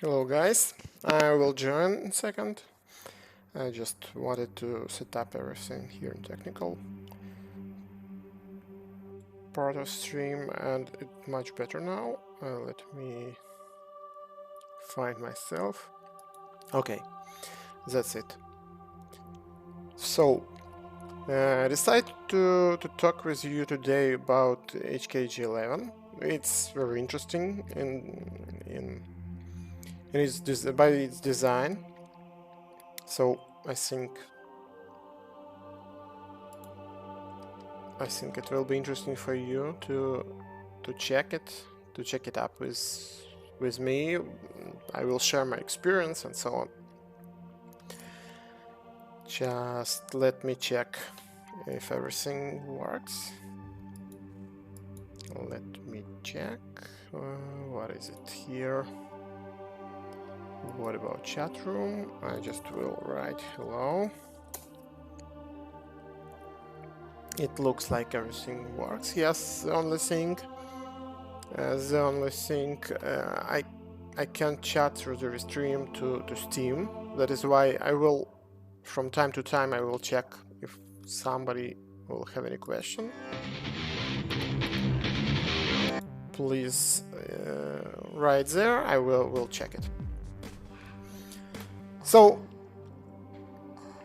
Hello guys, I will join in a second. I just wanted to set up everything here in technical part of stream and it's much better now. Let me find myself. Okay, that's it. So, I decided to talk with you today about HKG11. It's very interesting by its design. So I think it will be interesting for you to check it up with me. I will share my experience and so on. Just let me check if everything works. Let me check. What is it here? What about chat room? I just will write hello. It looks like everything works. Yes, the only thing I can't chat through the stream to Steam. That is why I will, from time to time, I will check if somebody will have any question. Please write there. I will check it. So,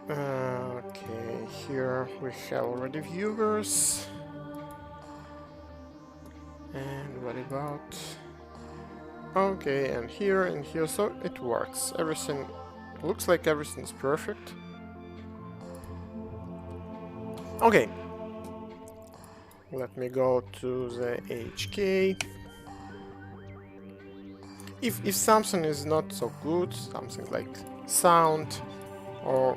okay, here we have already viewers. And what about? Okay, and here, so it works. Everything looks like everything's perfect. Okay. Let me go to the HK. If something is not so good, something like sound or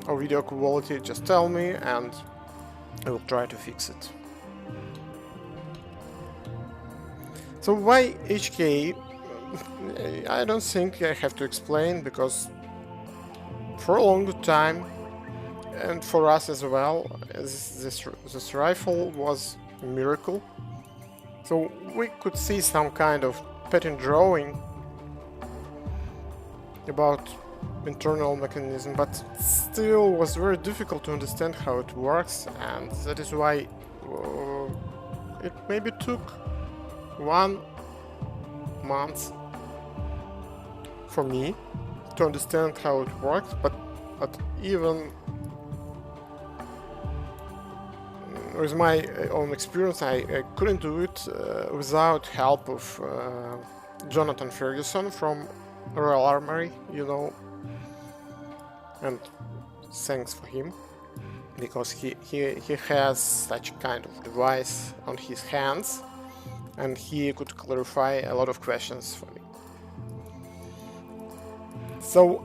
video quality, just tell me and I will try to fix it. So why HK? I don't think I have to explain, because for a long time, and for us as well, this rifle was a miracle. So we could see some kind of pattern drawing about internal mechanism, but still was very difficult to understand how it works, and that is why it maybe took 1 month for me to understand how it works, but even with my own experience, I couldn't do it without help of Jonathan Ferguson from Royal Armory, you know, and thanks for him, because he has such kind of device on his hands, and he could clarify a lot of questions for me. So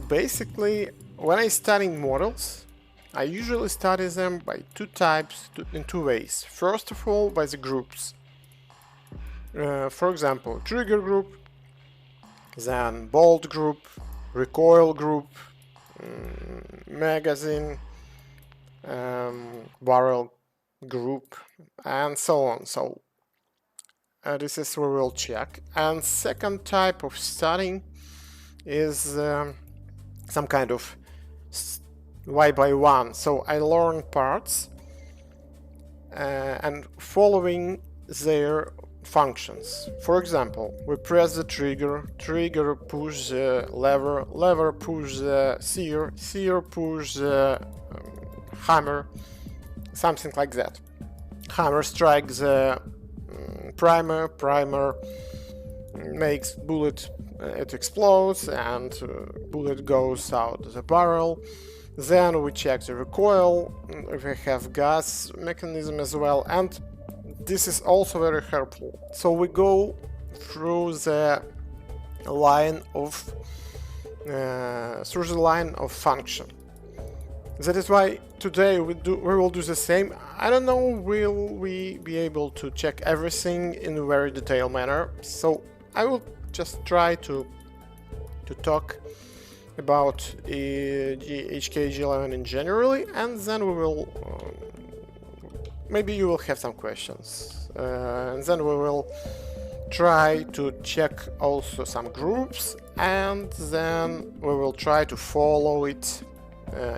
basically, when I study models, I usually study them by in two ways. First of all, by the groups. For example, trigger group, then bolt group, recoil group, magazine, barrel group, and so on. So this is where we'll check. And second type of studying is some kind of Y by one. So I learn parts and following their functions. For example, we press the trigger, push the lever push the sear push the hammer, something like that. Hammer strikes the primer makes bullet, it explodes and bullet goes out the barrel. Then we check the recoil, if we have gas mechanism as well, and this is also very helpful. So we go through the line of function. That is why today we will do the same. I don't know, will we be able to check everything in a very detailed manner, so I will just try to talk about HKG11 in generally, and then we will maybe you will have some questions. And then we will try to check also some groups, and then we will try to follow it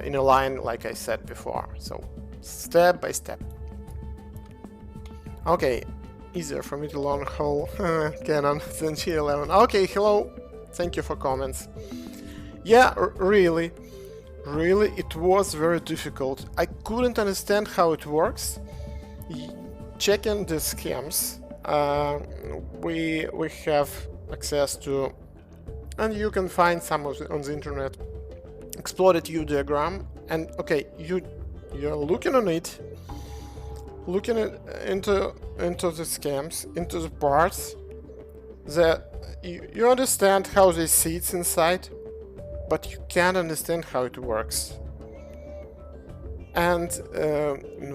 in a line like I said before. So step by step. Okay, easier for me to learn whole Canon than G11. Okay, hello, thank you for comments. Yeah, really, it was very difficult. I couldn't understand how it works. Checking the schemes, we have access to, and you can find some of on the internet, exploded U diagram, and okay, you're looking on it, looking into the schemes, into the parts, that you understand how they sit inside, but you can't understand how it works. And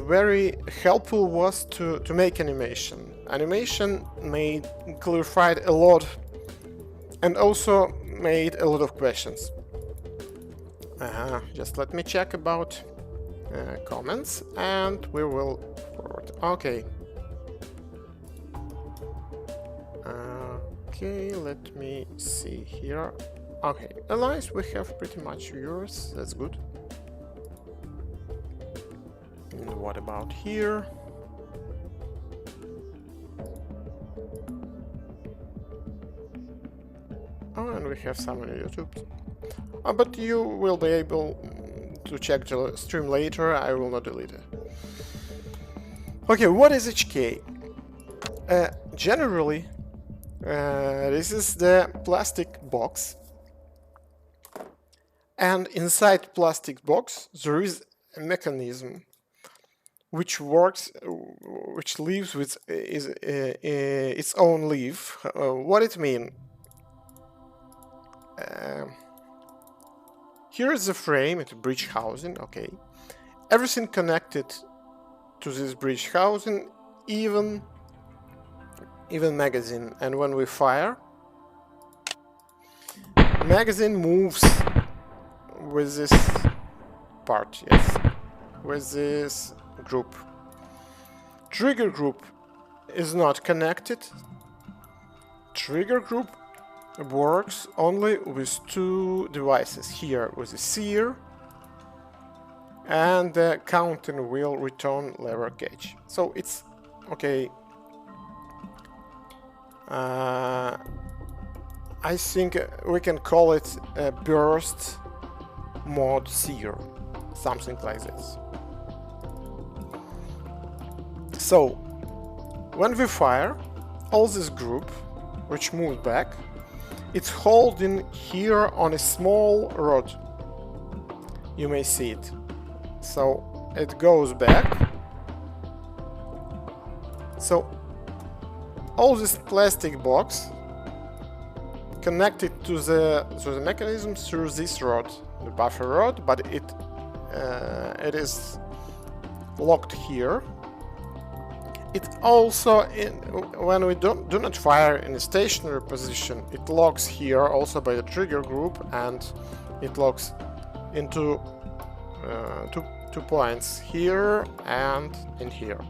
very helpful was to make animation. Animation clarified a lot, and also made a lot of questions. Just let me check about comments, and we will forward. Okay. Okay, let me see here. Okay, Elias, we have pretty much viewers. That's good. And what about here? Oh, and we have some on YouTube. But you will be able to check the stream later. I will not delete it. Okay, what is HK? Generally, this is the plastic box. And inside plastic box, there is a mechanism which works, which lives with its own leaf. What it mean? Here is the frame, it's a breech housing, okay. Everything connected to this breech housing, even magazine. And when we fire, magazine moves with this part, yes, with this group. Trigger group is not connected. Trigger group works only with two devices, here with the sear and the counting wheel return lever gauge. So it's okay. I think we can call it a burst mode sear, something like this. So when we fire, all this group which moves back, it's holding here on a small rod. You may see it. So it goes back. So all this plastic box connected to the mechanism through this rod, the buffer rod, but it is locked here. It also, when we do not fire in a stationary position, it locks here also by the trigger group, and it locks into two points, here and in here.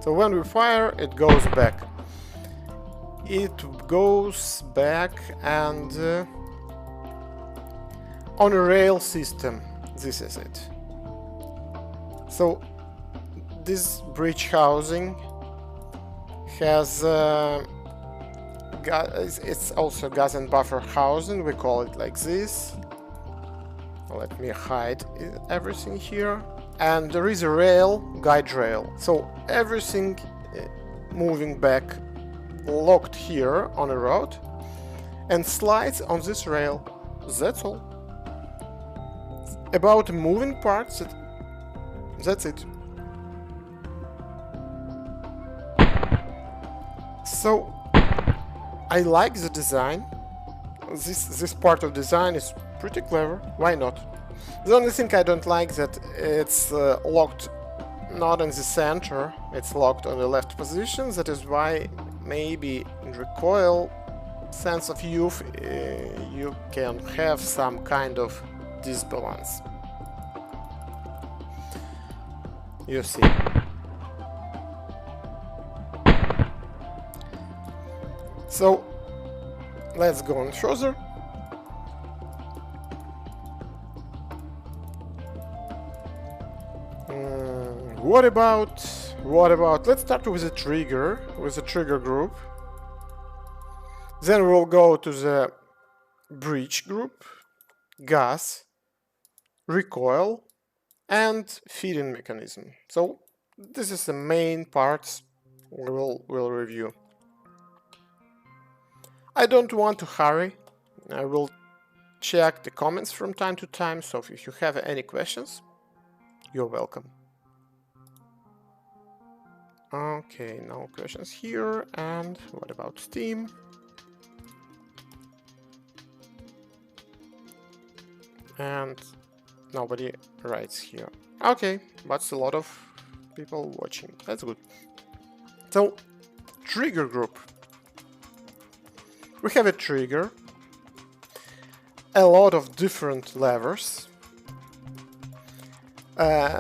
So when we fire, it goes back. It goes back, and on a rail system, this is it. So this breech housing has it's also gas and buffer housing, we call it like this. Let me hide everything here. And there is a rail, guide rail. So everything moving back locked here on a rod and slides on this rail. That's all. About moving parts, that's it. So I like the design. This part of design is pretty clever. Why not? The only thing I don't like that it's locked not in the center. It's locked on the left position. That is why maybe in recoil sense of view you can have some kind of disbalance. You see. So let's go on further. What about, let's start with a trigger, group. Then we'll go to the breech group, gas, recoil, and feeding mechanism. So this is the main parts we'll review. I don't want to hurry. I will check the comments from time to time, so if you have any questions, you're welcome. Okay, no questions here. And what about Steam? And nobody writes here. Okay, that's a lot of people watching. That's good. So, trigger group. We have a trigger, a lot of different levers.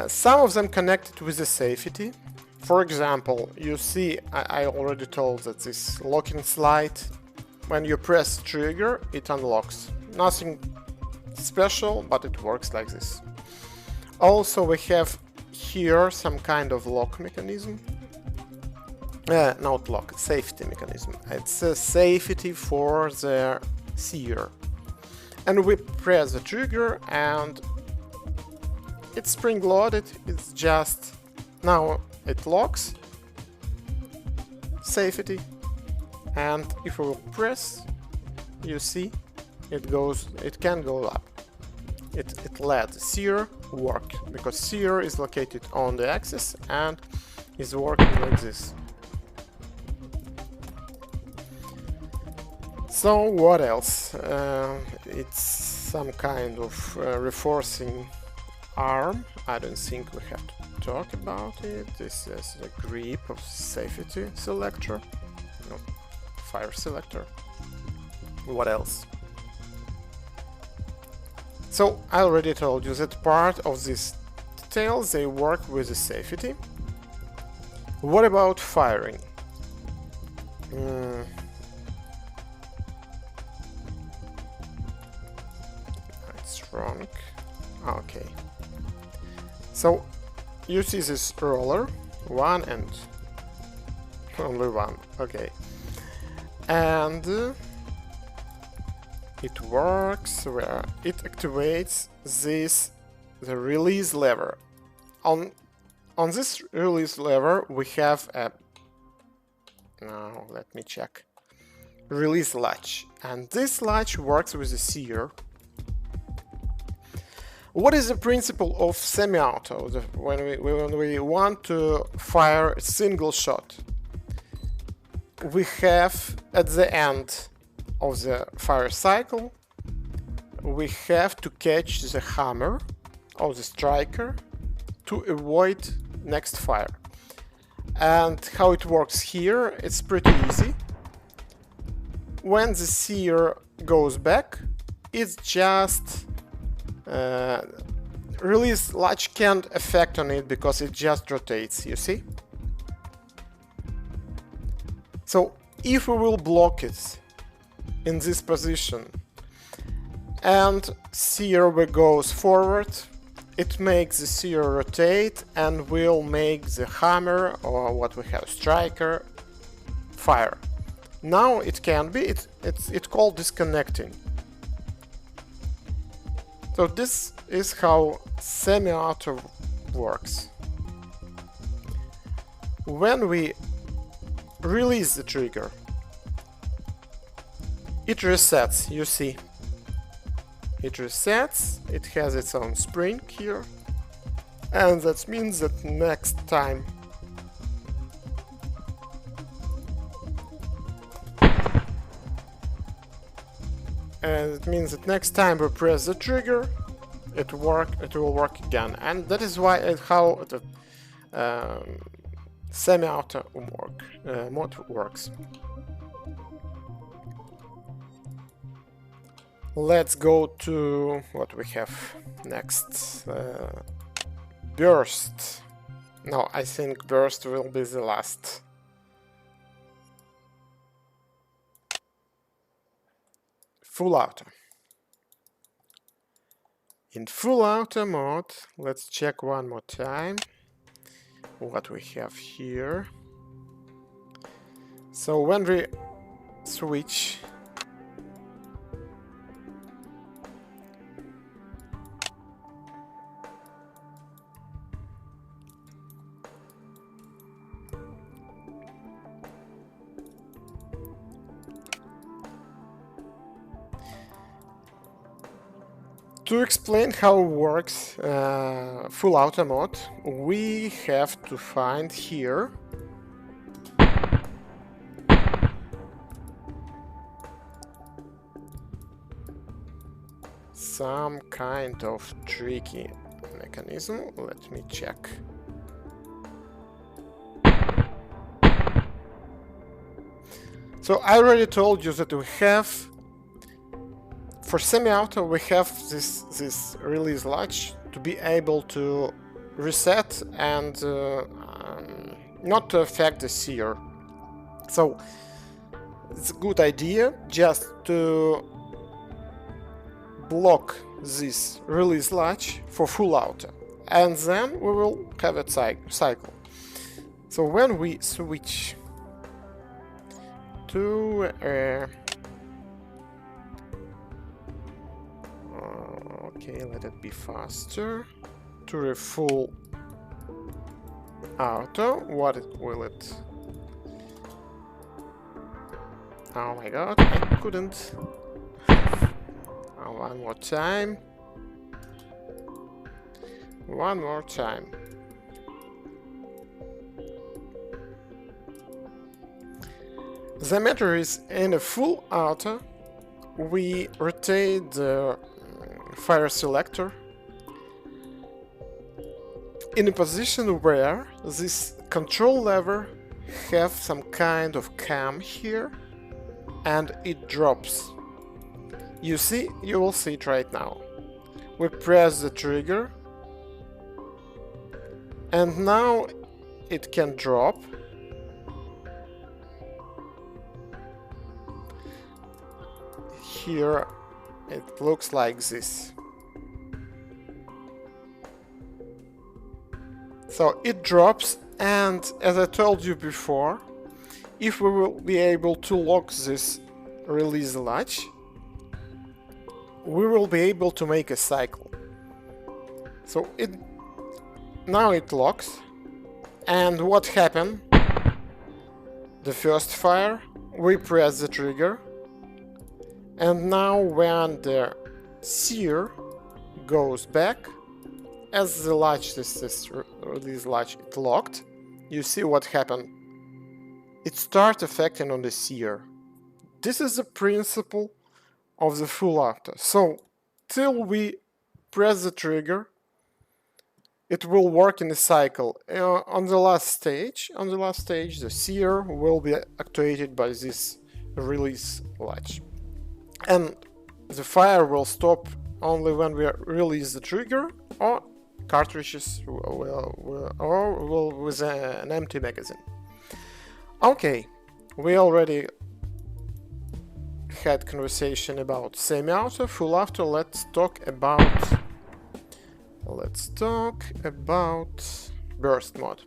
Some of them connected with the safety. For example, you see, I already told that this locking slide, when you press trigger, it unlocks. Nothing special, but it works like this. Also, we have here some kind of lock mechanism. Not lock, safety mechanism. It's a safety for the sear. And we press the trigger and it's spring-loaded. It's just now it locks safety, and if we will press, you see it can go up. It let sear work because sear is located on the axis and is working like this. So what else? It's some kind of reinforcing arm. I don't think we have to talk about it. This is the grip of safety selector. No, fire selector. What else? So I already told you that part of these details, they work with the safety. What about firing? It's wrong. Okay. So you see this roller, one and only one. Okay. And it works where it activates the release lever. On this release lever we have a, now let me check, release latch, and this latch works with the sear. What is the principle of semi-auto when we want to fire a single shot? We have at the end of the fire cycle, we have to catch the hammer or the striker to avoid next fire. And how it works here, it's pretty easy. When the sear goes back, it's just release latch can't affect on it because it just rotates, you see? So if we will block it in this position and sear goes forward, it makes the sear rotate and will make the hammer, or what we have, striker, fire. Now it can be, it's called disconnecting. So this is how semi-auto works. When we release the trigger, it resets, you see. It resets, it has its own spring here, and that means that next time we press the trigger, it will work again, and that is why how the semi-auto mode works. Let's go to what we have next. Burst. No, I think burst will be the last. full auto. In full auto mode, let's check one more time what we have here. So when we switch to explain how it works full auto mode, we have to find here some kind of tricky mechanism. Let me check. So I already told you that we have, for semi-auto, we have this release latch to be able to reset and not to affect the sear. So it's a good idea just to block this release latch for full auto, and then we will have a cycle. So when we switch to okay, let it be faster, to a full auto, will it? Oh my god, I couldn't. One more time. One more time. The matter is, in a full auto, we rotate the fire selector in a position where this control lever have some kind of cam here, and it drops. You will see it right now. We press the trigger, and now it can drop. Here it looks like this. So it drops, and as I told you before, if we will be able to lock this release latch, we will be able to make a cycle. So now it locks, and what happened? The first fire, we press the trigger, and now when the sear goes back, as the latch, this release latch, it locked, you see what happened. It starts affecting on the sear. This is the principle of the full auto. So till we press the trigger, it will work in a cycle. On the last stage, the sear will be activated by this release latch, and the fire will stop only when we release the trigger, or cartridges will with an empty magazine. Okay, we already had conversation about semi-auto, full auto. Let's talk about burst mode.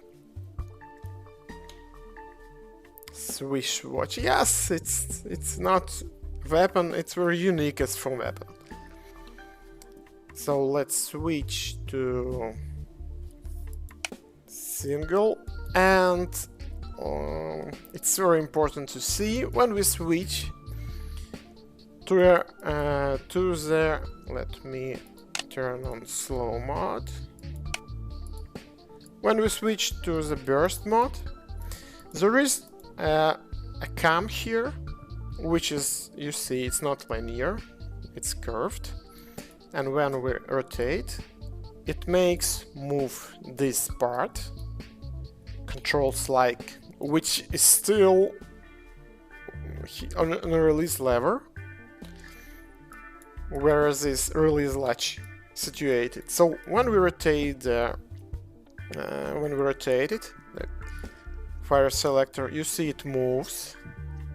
Swish watch. Yes, it's not weapon, it's very unique as from weapon. So let's switch to single, and it's very important to see when we switch to the, let me turn on slow mode. When we switch to the burst mode, there is a cam here, which is, you see, it's not linear, it's curved, and when we rotate, it makes move this part, controls like, which is still on a release lever, where is this release latch situated. So when we rotate it, the fire selector, you see it moves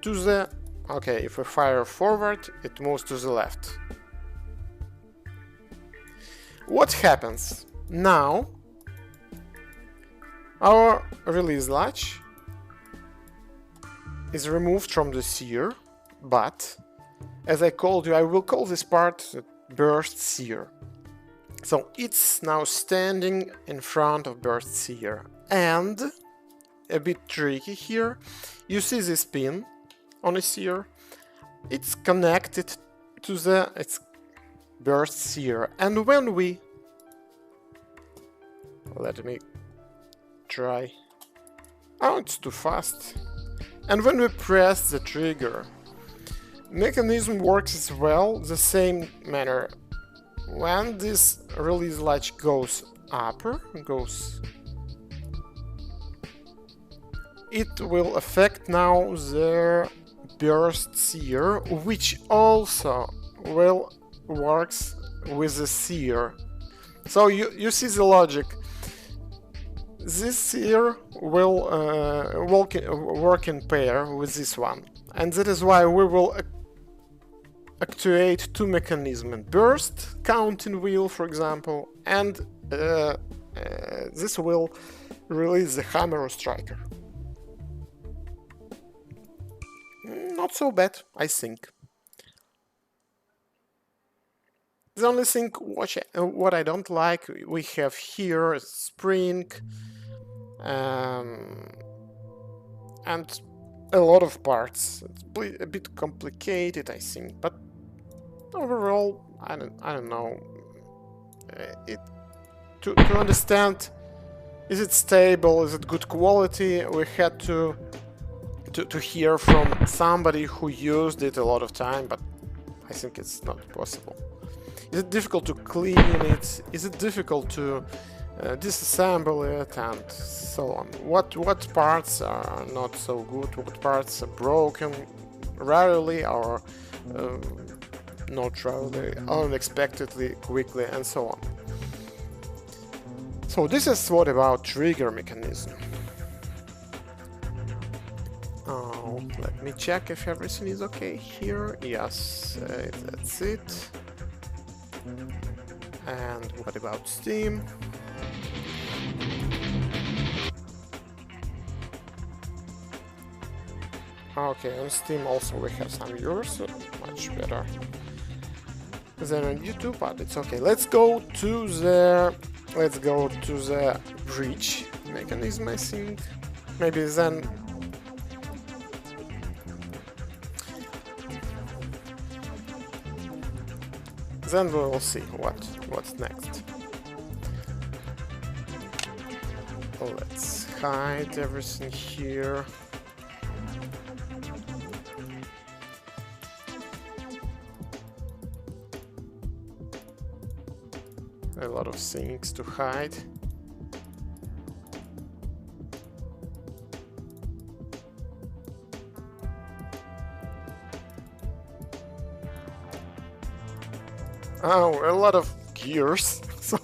to the Okay, if we fire forward, it moves to the left. What happens? Now, our release latch is removed from the sear, but, as I told you, I will call this part burst sear. So it's now standing in front of burst sear. And, a bit tricky here, you see this pin on a sear. It's connected to the burst sear. And when we... Let me try... Oh, it's too fast. And when we press the trigger, mechanism works as well the same manner. When this release latch goes upper, it will affect now the burst sear, which also will works with the sear. So you see the logic. This sear will work in pair with this one, and that is why we will actuate two mechanisms: burst counting wheel, for example, and this will release the hammer or striker. Not so bad, I think. The only thing what I don't like, we have here a spring and a lot of parts. It's a bit complicated, I think, but overall, I don't know. To understand, is it stable? Is it good quality? We had to hear from somebody who used it a lot of time, but I think it's not possible. Is it difficult to clean it? Is it difficult to disassemble it, and so on? What parts are not so good? What parts are broken rarely, or not rarely, unexpectedly, quickly, and so on? So this is what about trigger mechanism. Let me check if everything is okay here. Yes, that's it. And what about Steam? Okay, on Steam also we have some viewers, so much better than on YouTube, but it's okay. Let's go to the Breech mechanism, I think. Maybe then we will see what's next. Let's hide everything here. A lot of things to hide. Oh, a lot of gears, so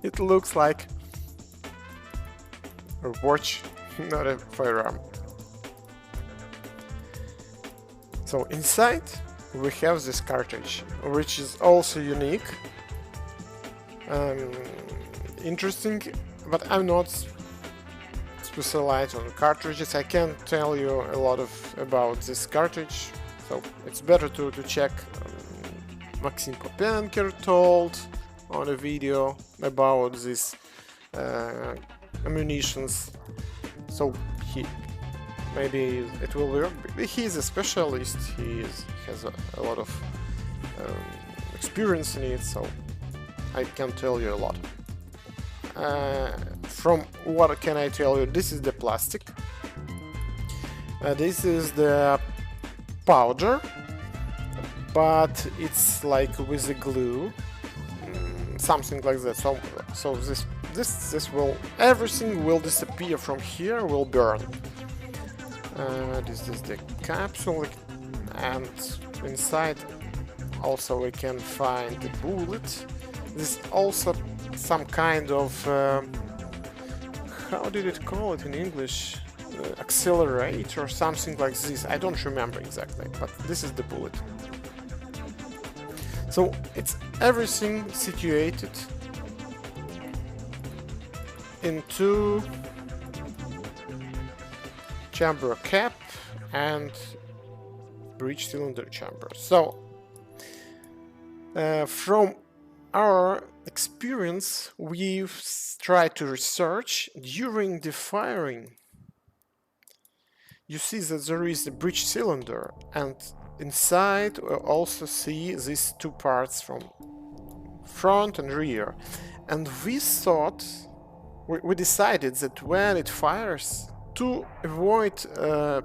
it looks like a watch, not a firearm. So inside we have this cartridge, which is also unique, interesting, but I'm not specialized on cartridges. I can't tell you a lot about this cartridge, so it's better to check. Maxim Popenker told on a video about these ammunitions, so maybe it will work. He's a specialist, he has a lot of experience in it, so I can tell you a lot. From what can I tell you, this is the plastic, this is the powder, but it's like with a glue, something like that. So this will, everything will disappear from here, will burn. This is the capsule, and inside also we can find the bullet. This is also some kind of how did it call it in English? accelerate or something like this. I don't remember exactly, but this is the bullet. So it's everything situated into chamber cap and breech cylinder chamber. So from our experience, we've tried to research during the firing. You see that there is a breech cylinder, and inside we also see these two parts from front and rear. And we thought, we decided that when it fires, to avoid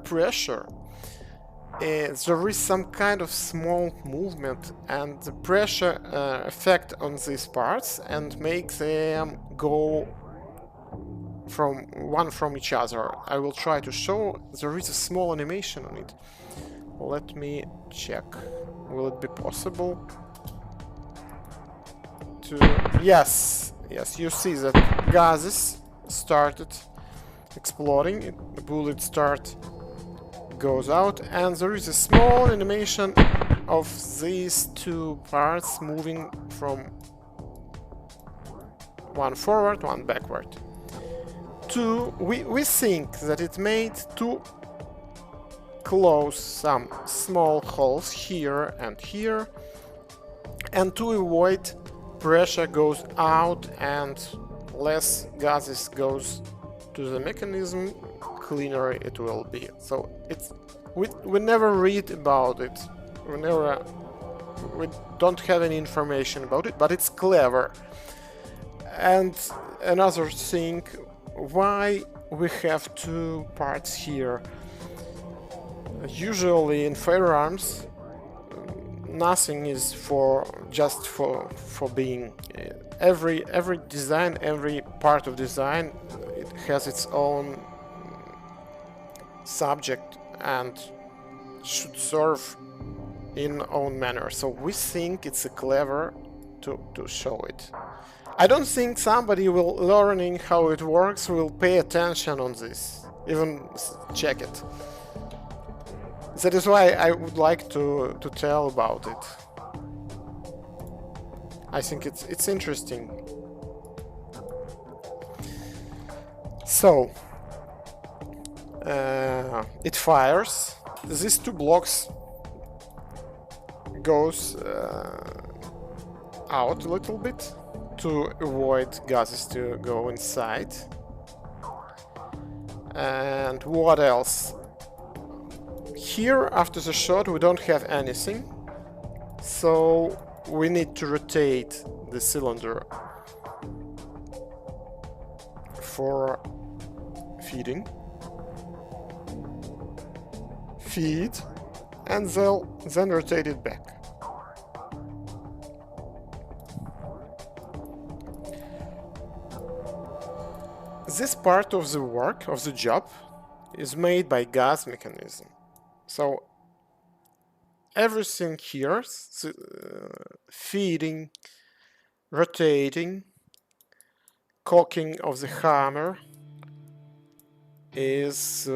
pressure, there is some kind of small movement and the pressure effect on these parts and make them go from each other. I will try to show. There is a small animation on it. Let me check. Will it be possible to... Yes, you see that gases started exploding. The bullet goes out, and there is a small animation of these two parts moving from one forward, one backward. We think that it made to close some small holes here, and to avoid pressure goes out and less gases goes to the mechanism, cleaner it will be. So it's we never read about it. We don't have any information about it, but it's clever. And another thing, why we have two parts here. Usually in firearms, nothing is just for being. Every design, every part of design, it has its own subject and should serve in own manner. So we think it's clever to show it. I don't think somebody will learning how it works will pay attention on this, even check it. That is why I would like to tell about it. I think it's interesting. So it fires. These two blocks goes out a little bit to avoid gases to go inside. And what else? Here, after the shot, we don't have anything, so we need to rotate the cylinder for feeding. Feed, and then rotate it back. This part of the work, of the job, is made by gas mechanism. So everything here, feeding, rotating, cocking of the hammer, is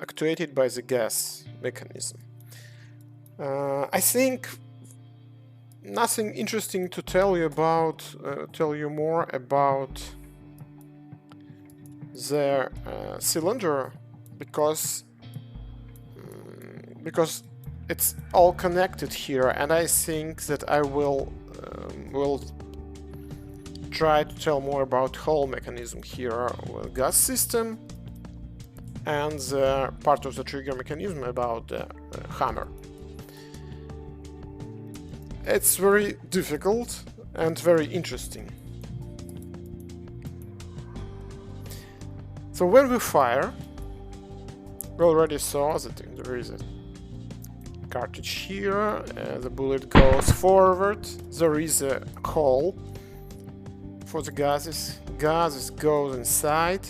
actuated by the gas mechanism. I think nothing interesting to tell you about. Tell you more about the cylinder because it's all connected here, and I think that I will try to tell more about whole mechanism here with gas system and the part of the trigger mechanism about the hammer. It's very difficult and very interesting. So when we fire, we already saw that there is a cartridge here, the bullet goes forward, there is a hole for the gases goes inside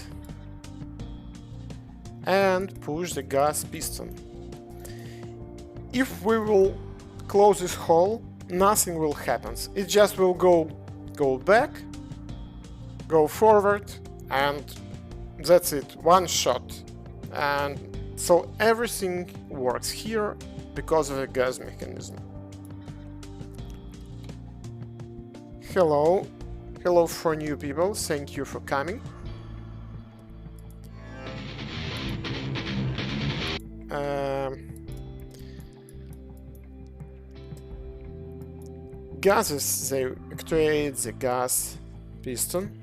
and push the gas piston. If we will close this hole, nothing will happen. It just will go back, go forward, and that's it. One shot. and so everything works here because of the gas mechanism. Hello for new people, thank you for coming. Gases, they actuate the gas piston.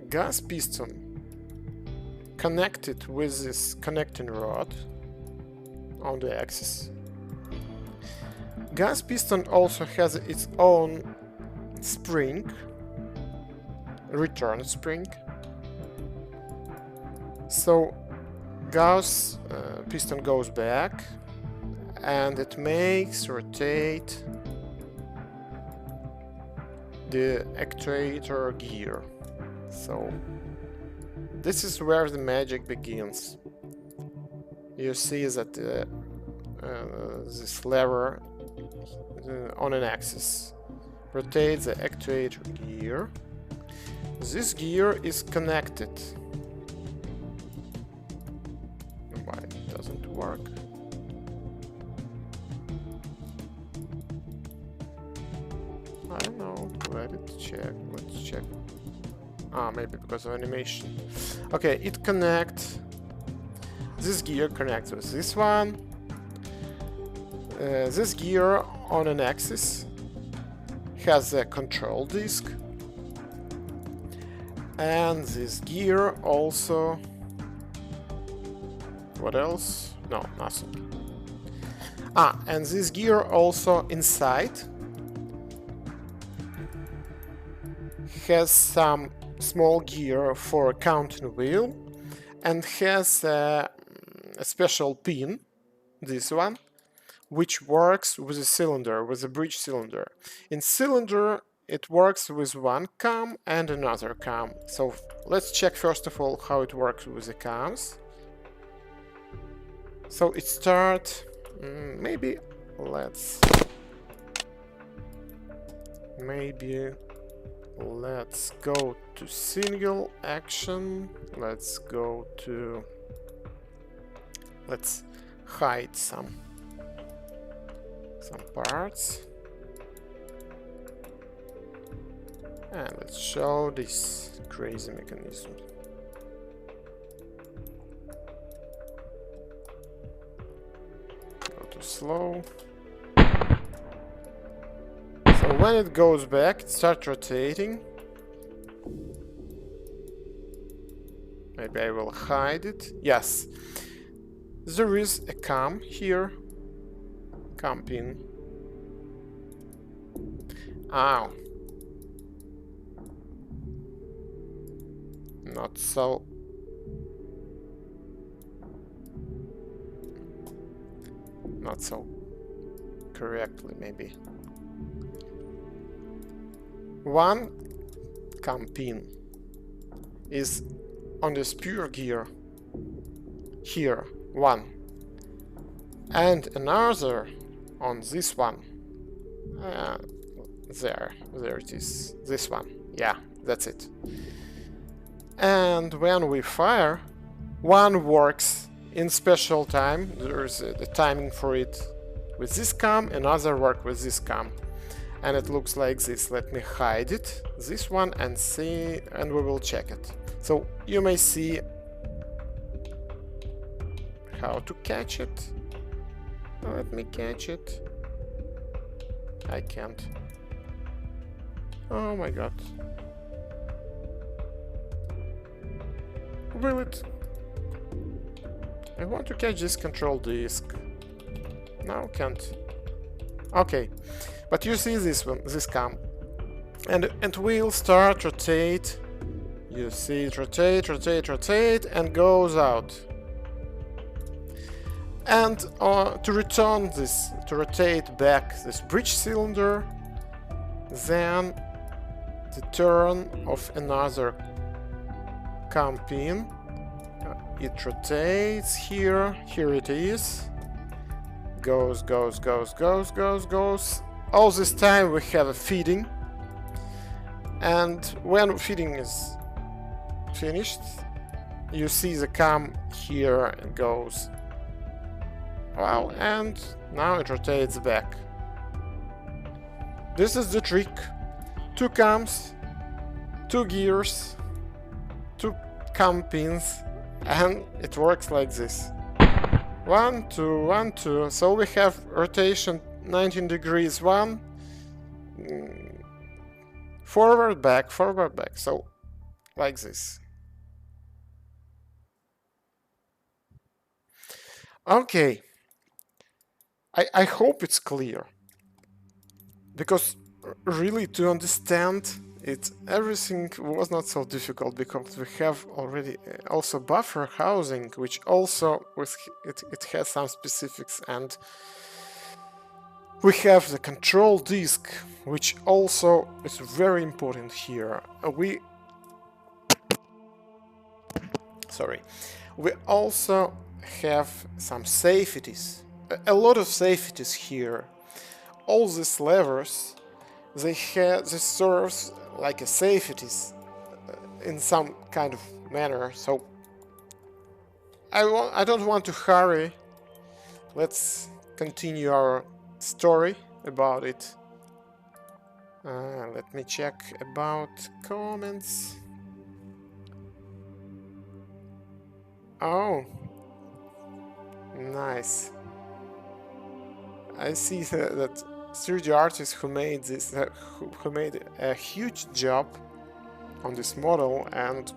Gas piston connected with this connecting rod on the axis. Gas piston also has its own spring, return spring. So gas piston goes back and it makes rotate the actuator gear. So this is where the magic begins. You see that this lever on an axis rotates the actuator gear. This gear is connected. Why it doesn't work? I don't know. Let's check. Maybe because of animation. Okay, it connects. This gear connects with this one. This gear on an axis has a control disc, and this gear also. What else? No, nothing. And this gear also inside has some small gear for a counting wheel and has a special pin, this one, which works with a cylinder, with a Breech cylinder. In cylinder it works with one cam and another cam. So let's check first of all how it works with the cams. So it starts, let's go to single action. Let's hide some parts, and let's show this crazy mechanism. Go to slow. So when it goes back, it starts rotating. Maybe I will hide it. Yes, there is a cam here. Cam pin. Ow. Not so. Not so correctly, maybe. One cam pin is on the spur gear here, one, and another on this one. There it is, this one. Yeah, that's it. And when we fire, one works in special time. There's the timing for it with this cam, another work with this cam. And it looks like this. Let me hide it, this one, and see, and we will check it. So you may see how to catch it. Let me catch it. I can't. Oh my god. Will it? I want to catch this control disc. No, can't. Okay. But you see this one, this cam, and will start rotate. You see it rotate, and goes out. And to return this, to rotate back this Breech cylinder, then the turn of another cam pin. It rotates here. Here it is. Goes. All this time we have a feeding, and when feeding is finished, you see the cam here goes well, and now it rotates back. This is the trick. 2 cams, 2 gears, 2 cam pins, and it works like this. 1, 2, 1, 2. So we have rotation 19 degrees 1, forward, back, forward, back. So like this. Okay. I hope it's clear. Because really to understand it, everything was not so difficult, because we have already also buffer housing, which also with it has some specifics, and we have the control disk, which also is very important here. We also have some safeties, a lot of safeties here. All these levers, they serve like a safeties in some kind of manner. So I don't want to hurry. Let's continue our story about it. Let me check about comments. Oh, nice. I see that 3D artists who made this, who made a huge job on this model, and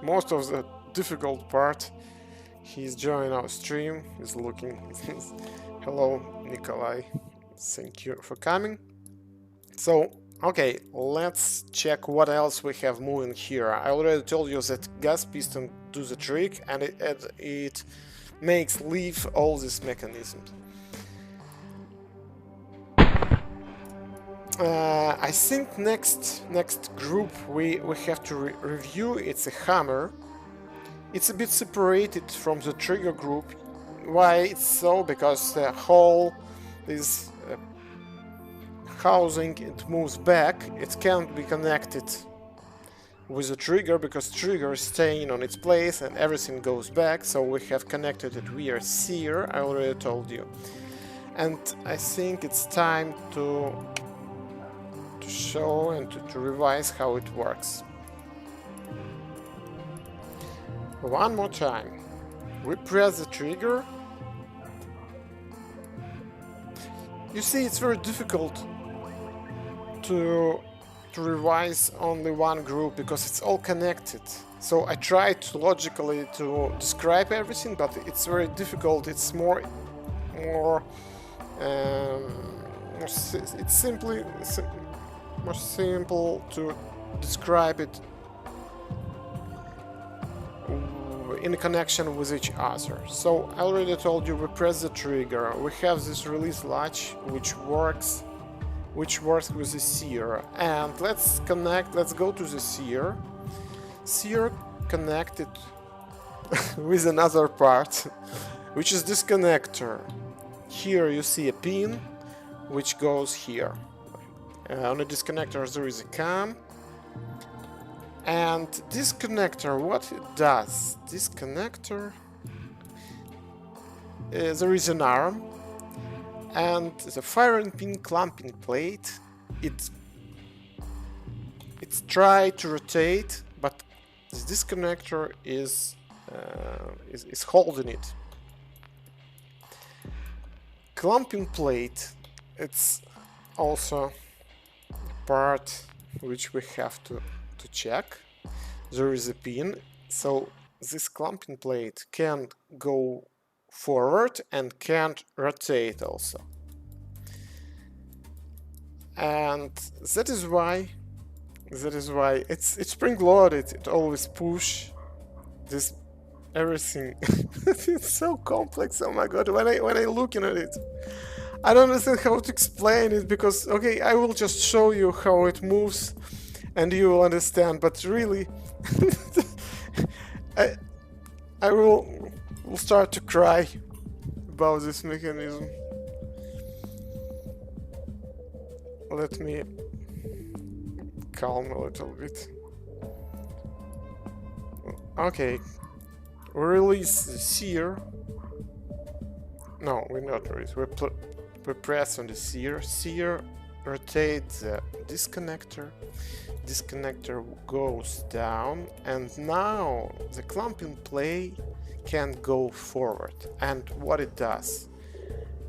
most of the difficult part, he's joining our stream. He's looking. Hello, Nikolai. Thank you for coming. So, okay, let's check what else we have moving here. I already told you that gas piston do the trick, and it makes leave all these mechanisms. I think next group we have to review. It's a hammer. It's a bit separated from the trigger group. Why it's so? Because the whole is housing, it moves back. It can't be connected with the trigger, because trigger is staying on its place and everything goes back. So we have connected it via sear. I already told you, and I think it's time to show and to revise how it works. One more time. We press the trigger. You see, it's very difficult to revise only one group, because it's all connected. So I tried logically to describe everything, but it's very difficult. It's it's simply more simple to describe it in connection with each other. So I already told you, we press the trigger. We have this release latch which works with the sear. And let's go to the sear. Sear connected with another part, which is this connector. Here you see a pin which goes here. On the disconnector there is a cam, and this connector, what it does, this connector, there is an arm, and the firing pin clamping plate, it's tried to rotate, but this connector is holding it. Clamping plate, it's also part which we have to check. There is a pin, so this clamping plate can go forward and can't rotate also. And that is why it's spring loaded. It always push this everything. It's so complex. Oh my god! When I looking at it, I don't understand how to explain it, because okay, I will just show you how it moves and you will understand, but really I will start to cry about this mechanism. Let me calm a little bit. Okay, we release the sear. No, we not release. We press on the sear. Sear rotates the disconnector. Disconnector goes down, and now the clamping plate can go forward. And what it does?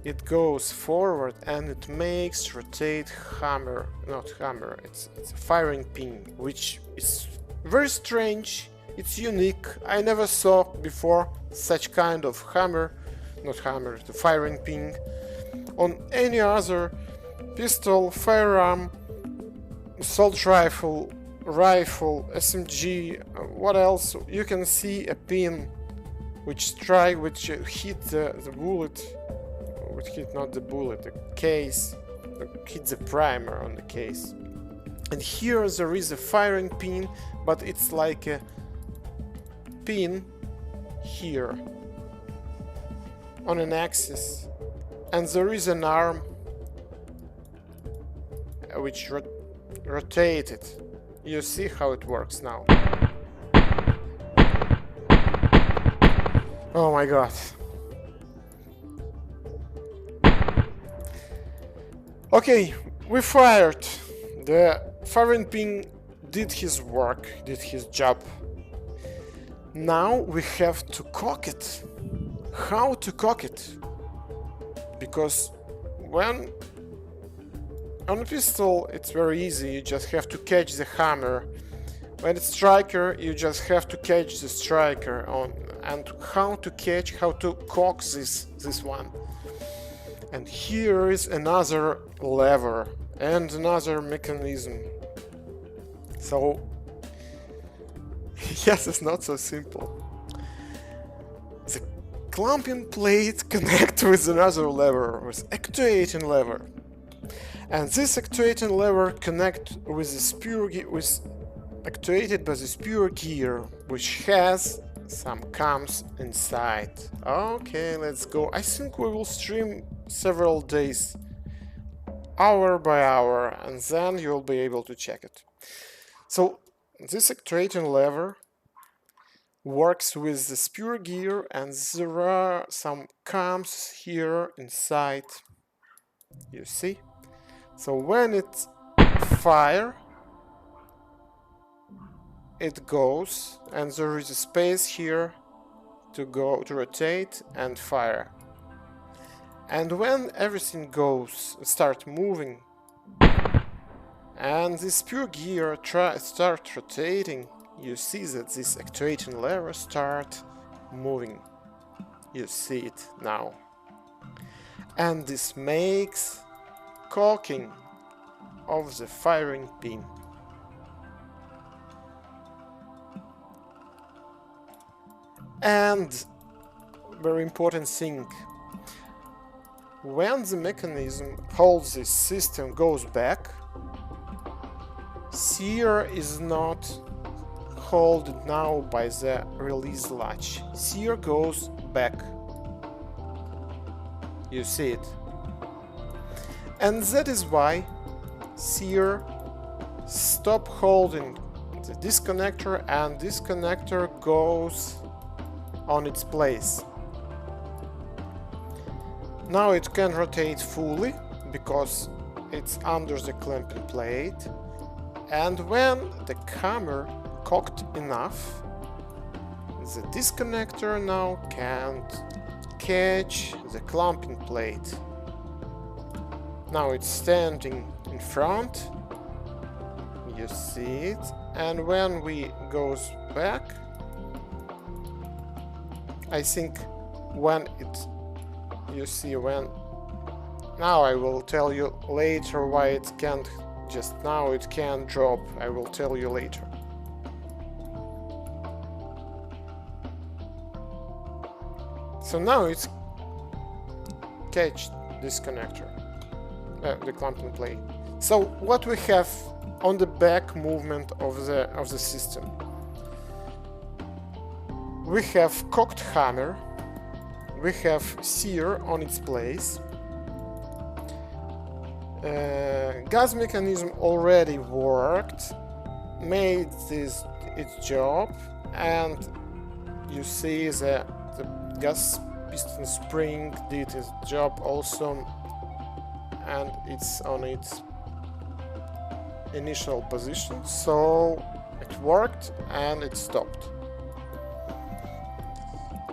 It goes forward and it makes rotate hammer, not hammer, it's a firing pin, which is very strange, it's unique. I never saw before such kind of hammer, not hammer, the firing pin on any other pistol, firearm, assault rifle, SMG, what else? You can see a pin which hit the bullet. It hit not the bullet, the case, hit the primer on the case. And here there is a firing pin, but it's like a pin here on an axis, and there is an arm which rotated. You see how it works now. Oh my god. Okay, we fired. The firing pin did his work, did his job. Now we have to cock it. How to cock it? Because when on a pistol it's very easy, you just have to catch the hammer. When it's striker, you just have to catch the striker on. And how to cock this one. And here is another lever and another mechanism. So, yes, it's not so simple. The clamping plate connects with another lever, with actuating lever. And this actuating lever connects with the spur gear, actuated by the spur gear, which has some cams inside. Okay, let's go. I think we will stream several days, hour by hour, and then you'll be able to check it. So this actuating lever works with the spur gear, and there are some cams here inside. You see? So when it fire, it goes, and there is a space here to rotate and fire. And when everything start moving, and the spur gear start rotating, you see that this actuating lever start moving. You see it now. And this makes cocking of the firing pin. And very important thing, when the mechanism holds this system goes back, sear is not held now by the release latch. Sear goes back. You see it. And that is why sear stop holding the disconnector, and disconnector goes on its place. Now it can rotate fully because it's under the clamping plate, and when the hammer cocked enough, the disconnector now can't catch the clamping plate. Now it's standing in front, you see it, and when we goes back, I think when it, you see when, now I will tell you later why it can't, just now it can drop, I will tell you later. So now it's catch disconnector, the clamping plate. So what we have on the back movement of the system? We have cocked hammer, we have sear on its place, gas mechanism already worked, made its job, and you see that the gas piston spring did its job also, and it's on its initial position, so it worked and it stopped.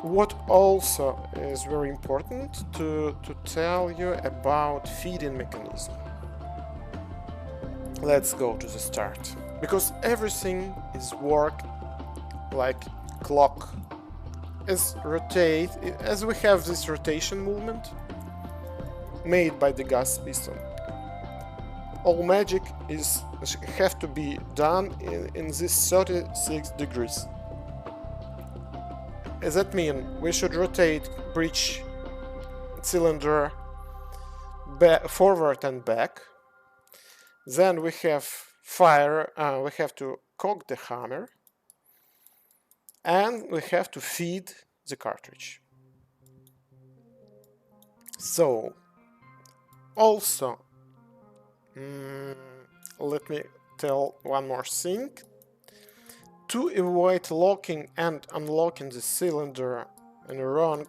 What also is very important to tell you about feeding mechanism. Let's go to the start, because everything is worked like clock. As we have this rotation movement made by the gas piston, all magic have to be done in this 36 degrees. That means we should rotate breech cylinder forward and back. Then we have we have to cock the hammer, and we have to feed the cartridge. So, also, let me tell one more thing. To avoid locking and unlocking the cylinder in a wrong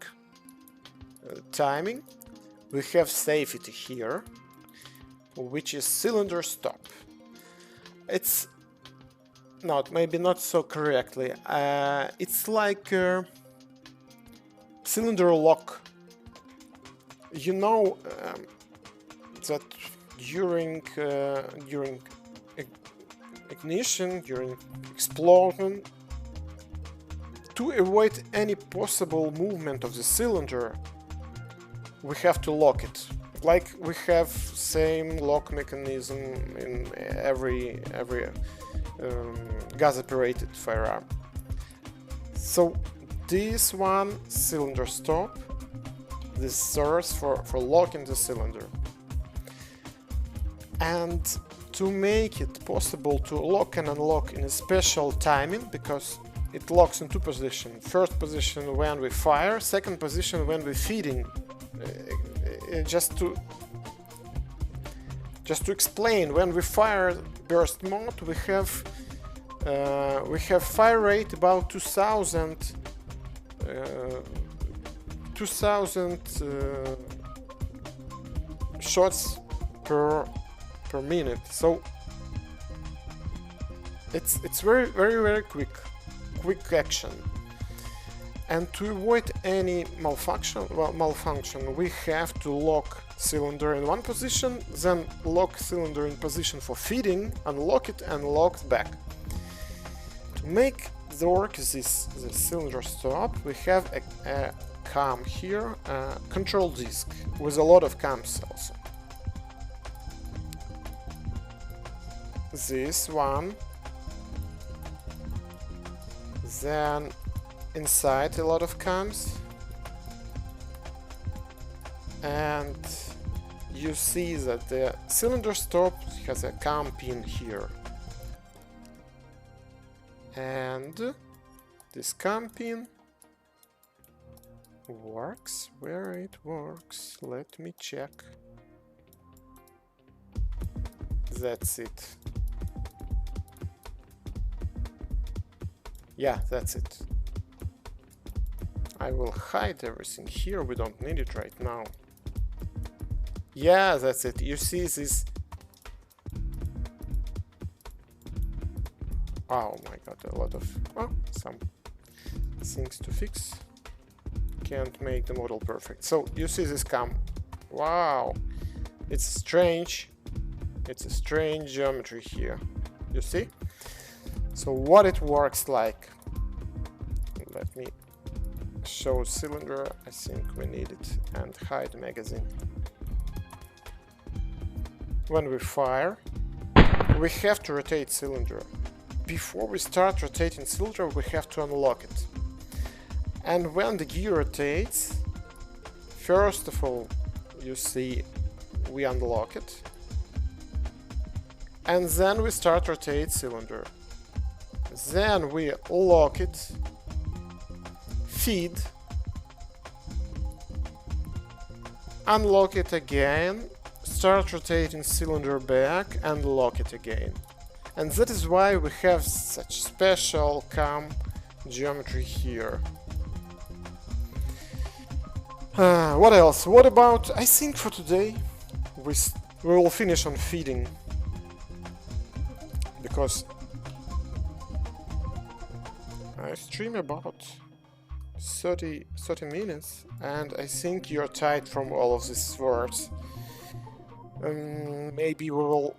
timing, we have safety here, which is cylinder stop. It's maybe not so correctly. It's like cylinder lock. You know that during ignition, during explosion, to avoid any possible movement of the cylinder, we have to lock it. Like we have same lock mechanism in every gas-operated firearm. So this one, cylinder stop, this serves for locking the cylinder. And to make it possible to lock and unlock in a special timing, because it locks in two positions. First position when we fire, second position when we're feeding. Just to explain, when we fire burst mode, we have fire rate about 2000 shots per minute. So it's very quick action. And to avoid any malfunction, we have to lock cylinder in one position, then lock cylinder in position for feeding, unlock it and lock back. To make the work this cylinder stop, we have a cam here, a control disc with a lot of cams also. This one, then inside a lot of cams, and you see that the cylinder stop has a cam pin here, and this cam pin works. Where it works, let me check. That's it. Yeah, that's it. I will hide everything here, we don't need it right now. Yeah, that's it. You see this. Oh my god, a lot of some things to fix. Can't make the model perfect. So you see this cam. Wow, it's strange. It's a strange geometry here. You see? So what it works like. Let me show cylinder. I think we need it, and hide magazine. When we fire, we have to rotate cylinder. Before we start rotating cylinder, we have to unlock it. And when the gear rotates, first of all, you see we unlock it, and then we start rotate cylinder. Then we lock it, feed, unlock it again, start rotating cylinder back and lock it again. And that is why we have such special cam geometry here. What else? What about, I think for today we will finish on feeding, because I stream about 30 minutes and I think you're tired from all of these words. Maybe we will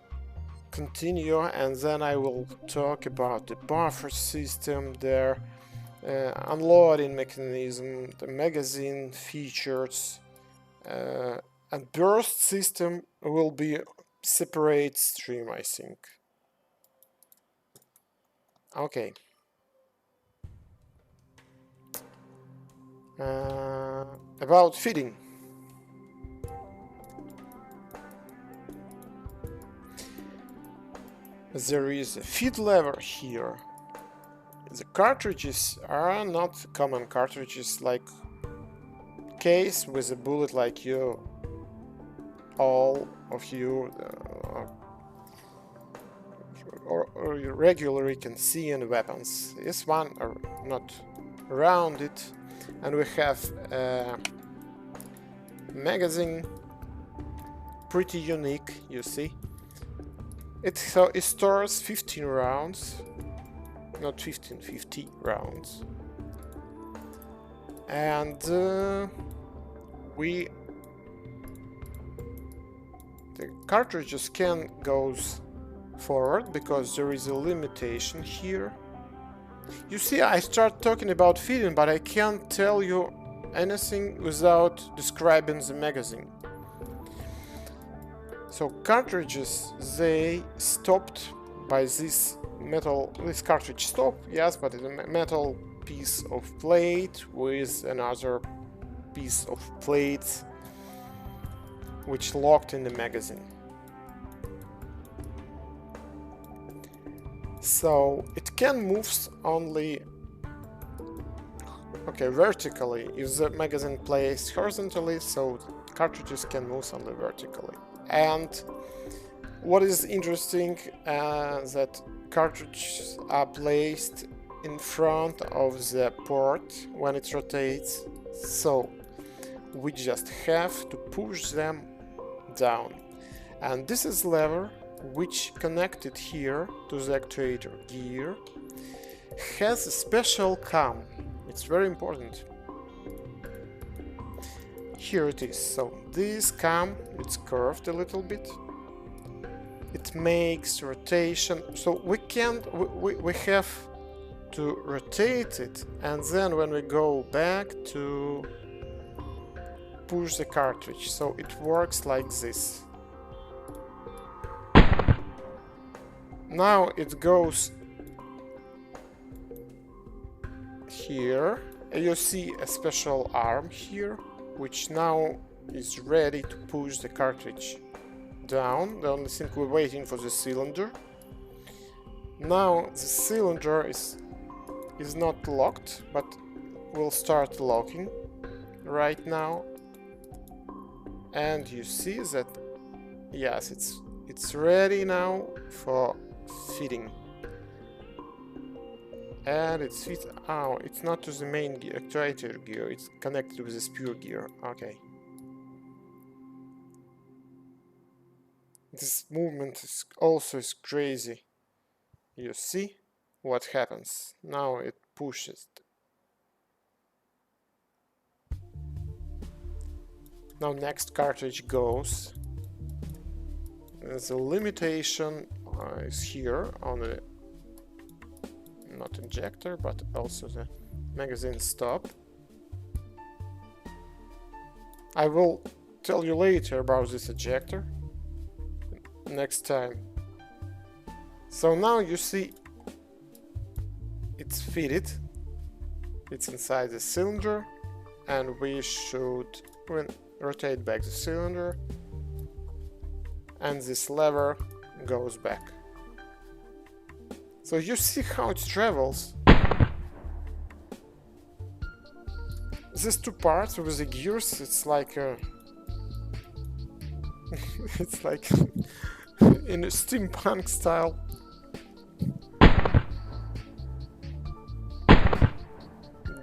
continue and then I will talk about the buffer system, their unloading mechanism, the magazine features, and burst system will be separate stream, I think. Okay. About feeding. There is a feed lever here. The cartridges are not common cartridges like case with a bullet like you, all of you, or you regularly can see in weapons. This one are not rounded, and we have a magazine, pretty unique, you see. It stores 15 rounds. Not 15, 50 rounds. And the cartridges can goes forward because there is a limitation here. You see, I start talking about feeding, but I can't tell you anything without describing the magazine. So cartridges, they stopped by this metal, this cartridge stop, yes, but it's a metal piece of plate with another piece of plate which locked in the magazine. So it can move only vertically. If the magazine placed horizontally, so cartridges can move only vertically. And what is interesting, that cartridges are placed in front of the port when it rotates, so we just have to push them down. And this is lever which connected here to the actuator gear has a special cam. It's very important. Here it is. So this cam, it's curved a little bit. It makes rotation. So we have to rotate it, and then when we go back to push the cartridge. So it works like this. Now it goes here. You see a special arm here, which now is ready to push the cartridge down. The only thing we're waiting for the cylinder. Now the cylinder is not locked, but will start locking right now. And you see that, yes, it's ready now for feeding. And it's fit. Oh, it's not to the main gear, actuator gear. It's connected with the spur gear. Okay. This movement is also crazy. You see what happens? Now it pushes. Now next cartridge goes. The limitation is here on the not injector, but also the magazine stop. I will tell you later about this ejector next time. So now you see it's fitted, it's inside the cylinder, and we should rotate back the cylinder, and this lever goes back. So you see how it travels. These two parts with the gears, it's like it's like in a steampunk style.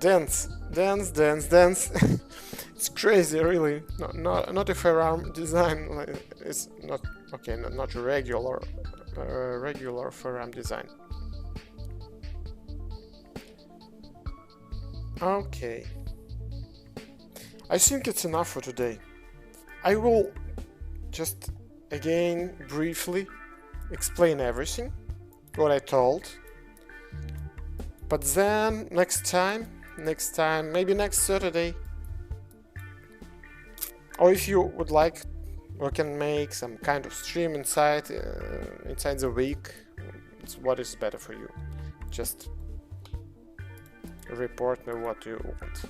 Dance, dance, dance, dance. It's crazy, really. Not a firearm design. It's not okay. Not a regular firearm design. Okay. I think it's enough for today. I will just again briefly explain everything what I told. But then next time, maybe next Saturday, or if you would like, we can make some kind of stream inside the week. It's what is better for you. Just report me what you want.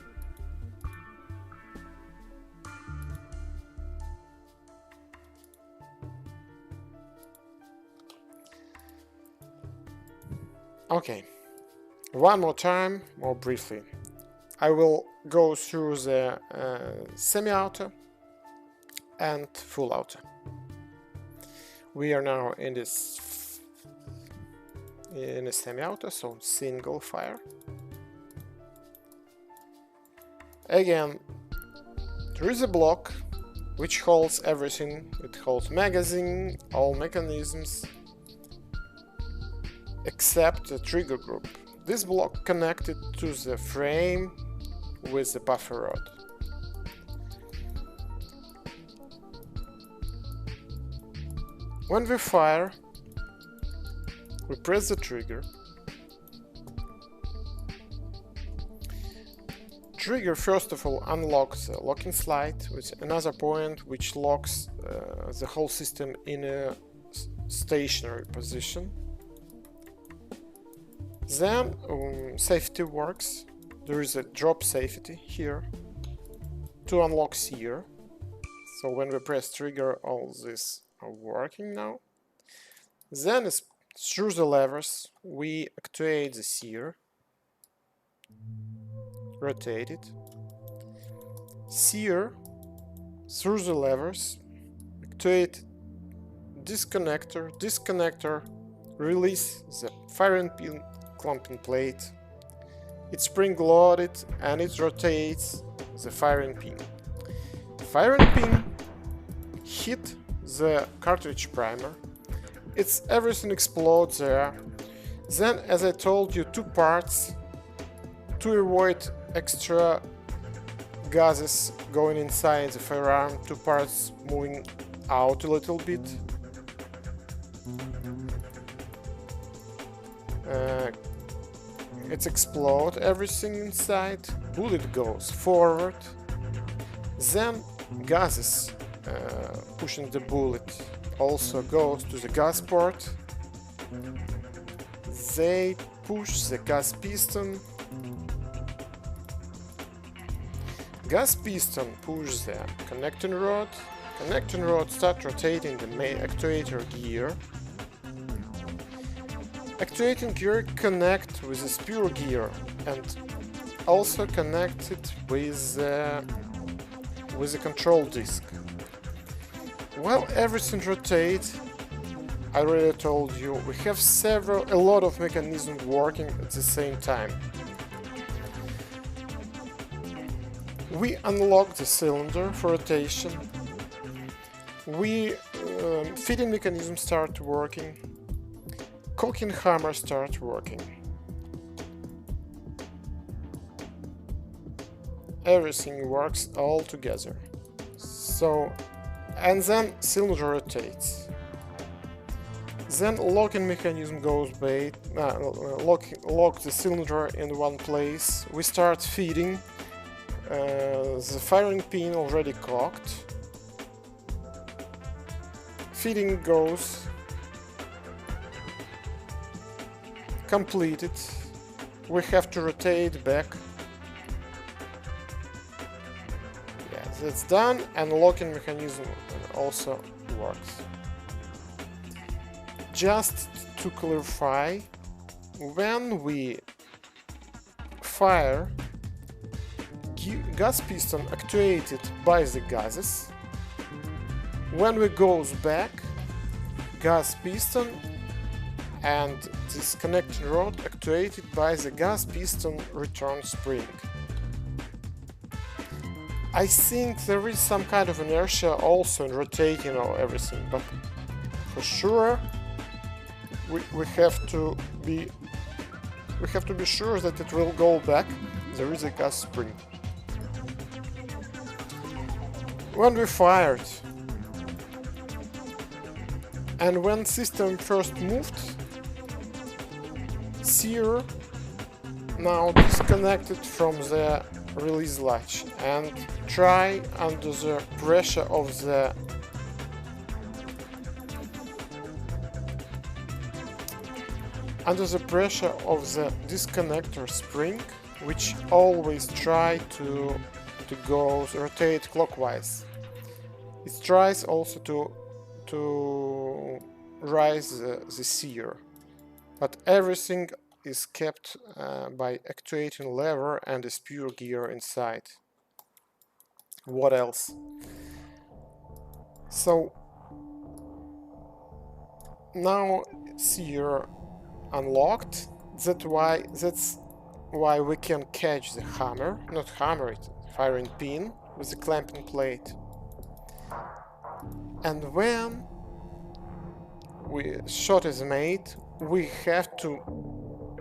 Okay. One more time, more briefly. I will go through the semi-auto and full auto. We are now in a semi-auto, so single fire. Again, there is a block which holds everything. It holds magazine, all mechanisms, except the trigger group. This block connected to the frame with the buffer rod. When we fire, we press the trigger. Trigger first of all unlocks the locking slide with another point which locks the whole system in a stationary position. Then safety works. There is a drop safety here to unlock sear. So when we press trigger, all this are working now. Then through the levers we actuate the sear, rotate it. Sear through the levers, actuate disconnector, release the firing pin clamping plate. It's spring loaded and it rotates the firing pin. Firing pin hit the cartridge primer. Everything explodes there. Then, as I told you, two parts to avoid extra gases going inside the firearm. Two parts moving out a little bit. It explodes everything inside, bullet goes forward, then gases pushing the bullet also goes to the gas port. They push the gas piston. Gas piston pushes the connecting rod. Connecting rod starts rotating the main actuator gear. Actuating gear connect with the spur gear and also connected with the control disc. While everything rotates, I already told you, we have a lot of mechanisms working at the same time. We unlock the cylinder for rotation. Feeding mechanism start working. Cocking hammer starts working. Everything works all together. And then cylinder rotates. Then locking mechanism goes back. Lock the cylinder in one place. We start feeding. The firing pin already cocked. Feeding goes. Completed. We have to rotate back. Yeah, that's done, and locking mechanism also works. Just to clarify, when we fire, gas piston actuated by the gases. When we goes back, gas piston and this connecting rod actuated by the gas piston return spring. I think there is some kind of inertia also in rotating or everything, but for sure we have to be sure that it will go back. There is a gas spring. When we fired and when system first moved, sear now disconnected from the release latch and try under the pressure of the disconnector spring, which always try to rotate clockwise. It tries also to raise the sear, but everything is kept by actuating lever and a spur gear inside. What else? So now sear unlocked. That's why we can catch the hammer, not hammer it, firing pin with the clamping plate. And when shot is made, we have to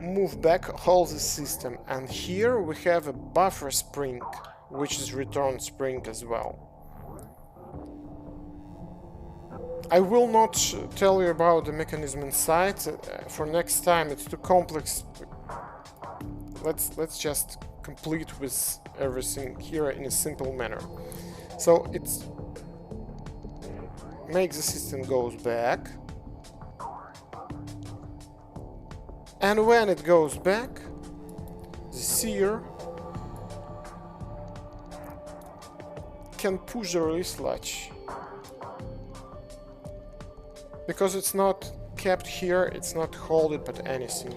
move back all the system, and here we have a buffer spring, which is return spring as well. I will not tell you about the mechanism inside. For next time, it's too complex. Let's just complete with everything here in a simple manner. So it makes the system goes back, and when it goes back, the sear can push the release latch. Because it's not kept here, it's not holded by anything.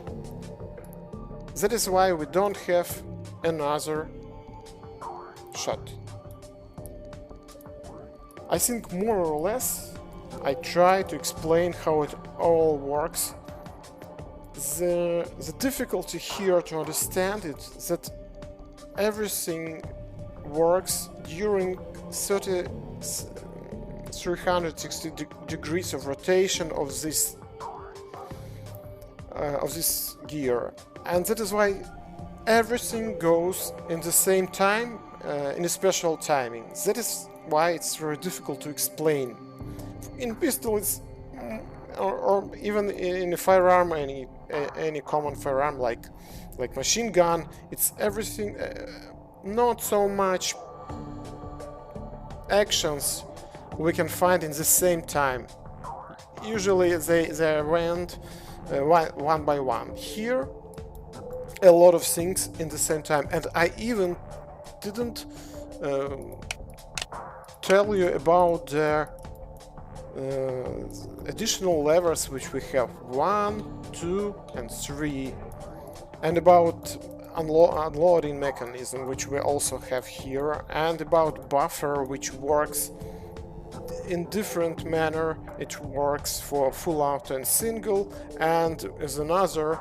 That is why we don't have another shot. I think more or less I try to explain how it all works. The difficulty here to understand it is that everything works during 360 degrees of rotation of this gear, and that is why everything goes in the same time, in a special timing. That is why it's very difficult to explain. In pistol, it's or even in a firearm, any common firearm like machine gun, it's everything, not so much actions we can find in the same time. Usually they went one by one. Here, a lot of things in the same time, and I even didn't tell you about the additional levers which we have, 1, 2 and 3, and about unloading mechanism which we also have here, and about buffer which works in different manner. It works for full auto and single, and as another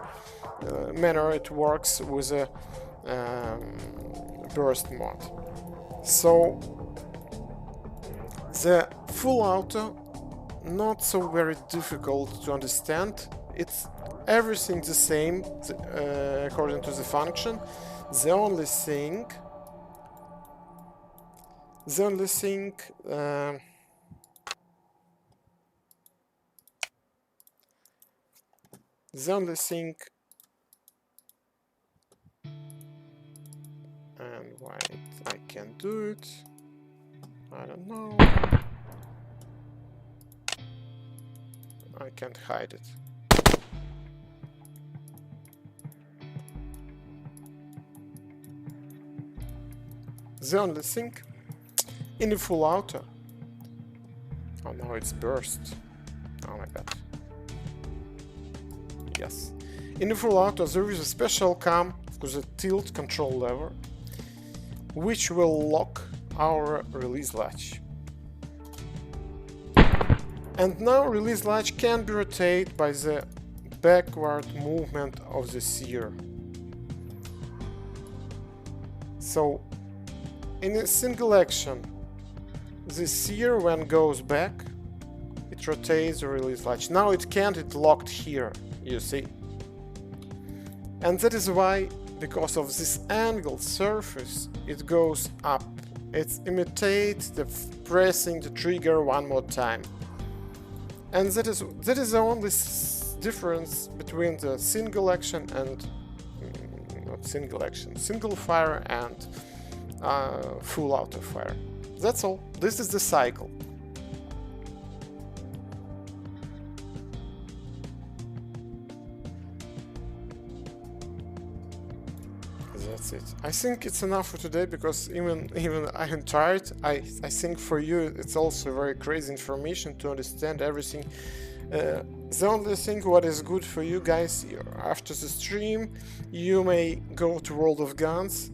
manner it works with a burst mode. So the full auto, not so very difficult to understand. It's everything the same according to the function. The only thing and why I can't do it, I don't know. I can't hide it. The only thing in the full auto, oh no, it's burst. Oh my god. Yes. In the full auto there is a special cam with a tilt control lever which will lock our release latch. And now release latch can be rotated by the backward movement of the sear. So in a single action, the sear when goes back, it rotates or releases latch. Now it can't, it's locked here, you see. And that is why, because of this angled surface, it goes up. It imitates the pressing the trigger one more time. And that is the only difference between the single action and not single action, single fire and full auto fire. That's all. This is the cycle. That's it. I think it's enough for today, because even I am tired. I think for you it's also very crazy information to understand everything. The only thing what is good for you guys, after the stream you may go to World of Guns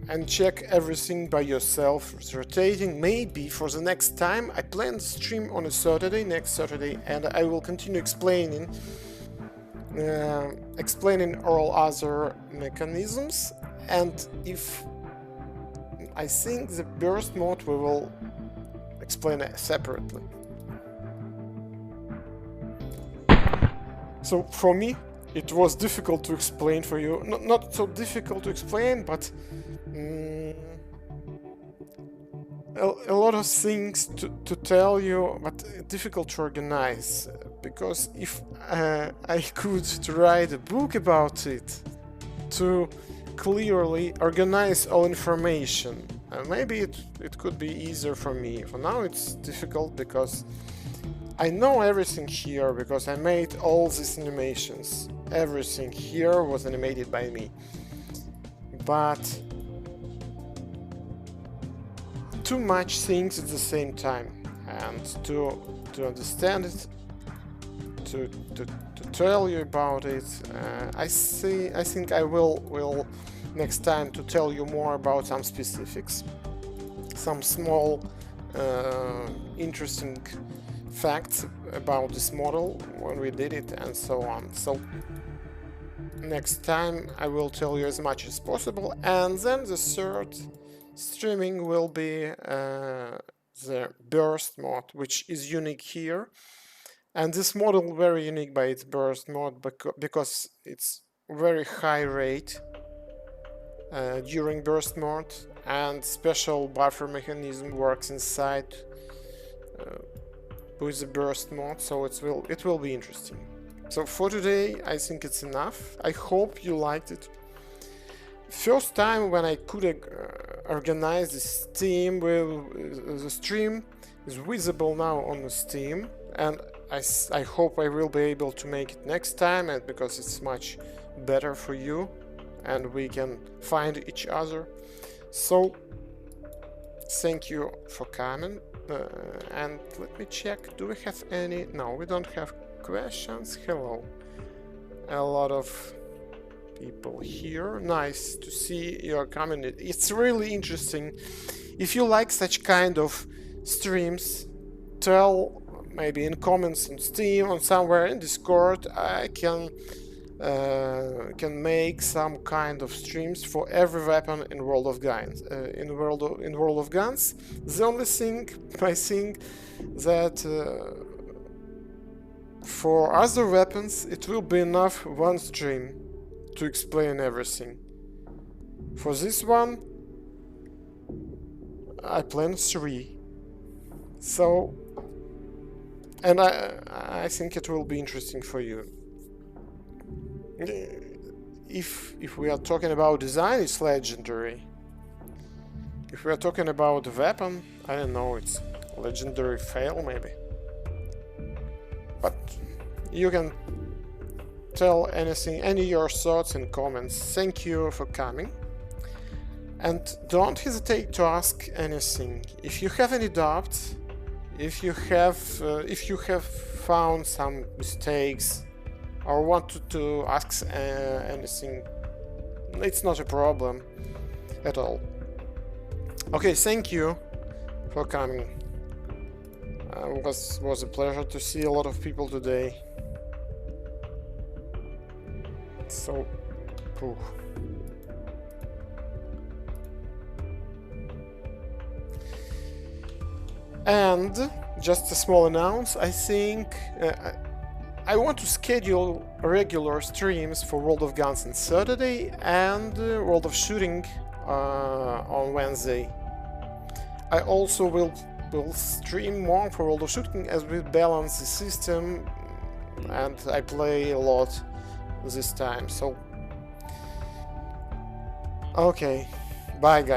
and check everything by yourself, rotating. Maybe for the next time I plan to stream on a Saturday, next Saturday, and I will continue explaining all other mechanisms. And if I think the burst mode we will explain it separately. So for me it was difficult to explain for you, not so difficult to explain, but a lot of things to tell you, but difficult to organize, because if I could write a book about it to clearly organize all information, maybe it could be easier for me. For now it's difficult because I know everything here, because I made all these animations. Everything here was animated by me, but too much things at the same time, and to understand it, to tell you about it, I think I will next time to tell you more about some specifics, some small interesting facts about this model when we did it, and so on. So next time I will tell you as much as possible, and then the third streaming will be the burst mode, which is unique here. And this model very unique by its burst mode, because it's very high rate during burst mode, and special buffer mechanism works inside with the burst mode, so it will be interesting. So for today I think it's enough. I hope you liked it. First time when I could organize the Steam, the stream is visible now on the Steam, and I hope I will be able to make it next time, and because it's much better for you and we can find each other. So thank you for coming, and let me check, do we have any? No, we don't have questions. Hello, a lot of people here. Nice to see you're coming. It's really interesting. If you like such kind of streams, tell maybe in comments on Steam, on somewhere in Discord. I can make some kind of streams for every weapon in World of Guns. In World of Guns, the only thing I think that for other weapons it will be enough one stream to explain everything. For this one I plan 3. So, and I think it will be interesting for you. If we are talking about design, it's legendary. If we are talking about the weapon, I don't know, it's legendary fail maybe. But you can tell anything, any your thoughts and comments. Thank you for coming, and don't hesitate to ask anything. If you have any doubts, if you have found some mistakes or want to ask anything, it's not a problem at all. Okay, thank you for coming. It was a pleasure to see a lot of people today. So, pooh. And just a small announce, I think I want to schedule regular streams for World of Guns on Saturday and World of Shooting on Wednesday. I also will stream more for World of Shooting as we balance the system, and I play a lot this time. So, okay, bye guys.